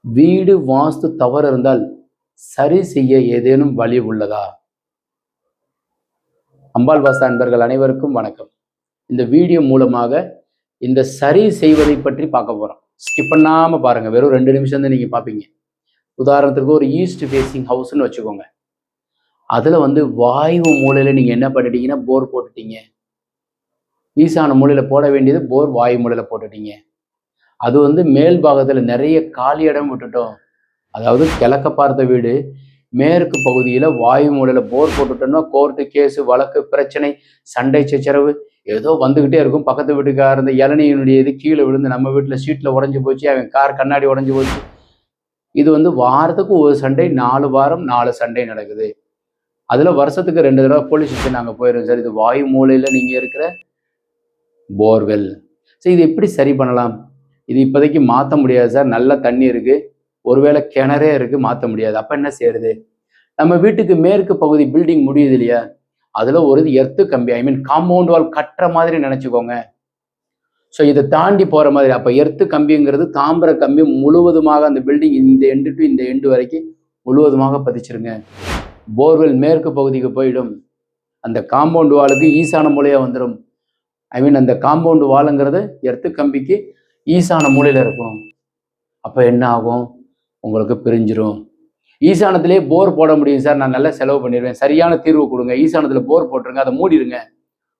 வீடு வாஸ்து தவறு இருந்தால் சரி செய்ய ஏதேனும் வழி உள்ளதா? அம்பாள் வாஸ்து அன்பர்கள் அனைவருக்கும் வணக்கம். இந்த வீடியோ மூலமாக இந்த சரி செய்வதை பற்றி பார்க்க போறோம். ஸ்கிப் பண்ணாம பாருங்க. வெறும் 2 நிமிஷம் தான் நீங்க பார்ப்பீங்க. உதாரணத்துக்கு ஒரு ஈஸ்ட் ஃபேசிங் ஹவுஸ்ன்னு வச்சுக்கோங்க. அதுல வாயு மூலையில நீங்க என்ன பண்ணிட்டீங்கன்னா போர் போட்டுட்டீங்க. ஈசான மூலையில போட வேண்டியது போர் வாயு மூலையில போட்டுட்டீங்க. அது மேல் பாகத்துல நிறைய காலி இடம் விட்டுட்டோம். அதாவது கிழக்க பார்த்த வீடு மேற்கு பகுதியில வாயு மூலையில போர் போட்டுட்டோம்னா கோர்ட்டு கேஸு வழக்கு பிரச்சனை சண்டை சச்சரவு ஏதோ வந்துகிட்டே இருக்கும். பக்கத்து வீட்டுக்கார இந்த இளநியினுடைய இது கீழே விழுந்து நம்ம வீட்டில் சீட்டில் உடஞ்சி போச்சு, அவன் கார் கண்ணாடி உடஞ்சி போச்சு. இது வாரத்துக்கு ஒரு சண்டை, 4 வாரம் 4 சண்டை நடக்குது. அதுல வருஷத்துக்கு 2 தடவை போலீஸ் ஸ்டேஷன் நாங்கள் போயிடுறோம் சார். இது வாயு மூலையில நீங்க இருக்கிற போர்வெல். சரி, இது எப்படி சரி பண்ணலாம்? இது இப்போதைக்கு மாற்ற முடியாது சார். நல்ல தண்ணி இருக்கு, ஒருவேளை கிணறே இருக்கு, மாற்ற முடியாது. அப்ப என்ன செய்யறது? நம்ம வீட்டுக்கு மேற்கு பகுதி பில்டிங் முடியுது இல்லையா, அதுல ஒரு எர்த்து கம்பி, ஐ மீன் காம்பவுண்ட் வால் கட்டுற மாதிரி நினைச்சுக்கோங்க. ஸோ இதை தாண்டி போற மாதிரி. அப்ப எர்த்து கம்பிங்கிறது தாம்பர கம்பி முழுவதுமாக அந்த பில்டிங் இந்த எண்டு டு இந்த எண்டு வரைக்கும் முழுவதுமாக பதிச்சிருங்க. போர்வெல் மேற்கு பகுதிக்கு போயிடும். அந்த காம்பவுண்ட் வாலுக்கு ஈசான மூலையா வந்துடும். ஐ மீன் அந்த காம்பவுண்ட் வாலுங்கிறது எர்த்து கம்பிக்கு ஈசான மூலையில இருக்கும். அப்ப என்ன ஆகும்? உங்களுக்கு பிரிஞ்சிரும். ஈசானத்திலே போர் போட முடியும் சார், நான் நல்லா செலவு பண்ணிடுவேன். சரியான தீர்வு கொடுங்க. ஈசானத்துல போர் போட்டுருங்க, அதை மூடிடுங்க,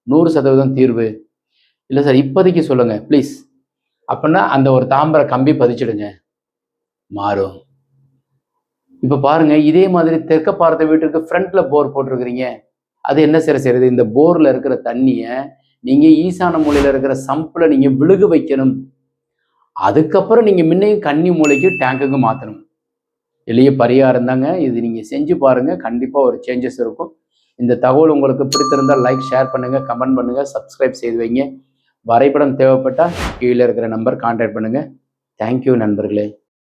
100% தீர்வு. இல்லை சார் இப்போதைக்கு சொல்லுங்க ப்ளீஸ். அப்படின்னா அந்த ஒரு தாம்பர கம்பி பதிச்சிடுங்க, மாறும். இப்ப பாருங்க, இதே மாதிரி தெற்க பார்த்த வீட்டுக்கு ஃப்ரண்ட்ல போர் போட்டிருக்கிறீங்க. அது என்ன செய்யறது? இந்த போர்ல இருக்கிற தண்ணிய நீங்க ஈசான மூலையில இருக்கிற சம்புல நீங்க விழுக வைக்கணும். அதுக்கப்புறம் நீங்க முன்னையும் கன்னி மூலைக்கு டேங்குக்கு மாற்றணும். எளிய பரிகாரம் தாங்க இது. நீங்க செஞ்சு பாருங்க, கண்டிப்பா ஒரு சேஞ்சஸ் இருக்கும். இந்த தகவல் உங்களுக்கு பிடித்திருந்தால் லைக், ஷேர் பண்ணுங்க, கமெண்ட் பண்ணுங்க, சப்ஸ்கிரைப் செய்து வைங்க. வரைபடம் தேவைப்பட்டா கீழே இருக்கிற நம்பர் கான்டாக்ட் பண்ணுங்க. தேங்க்யூ நண்பர்களே.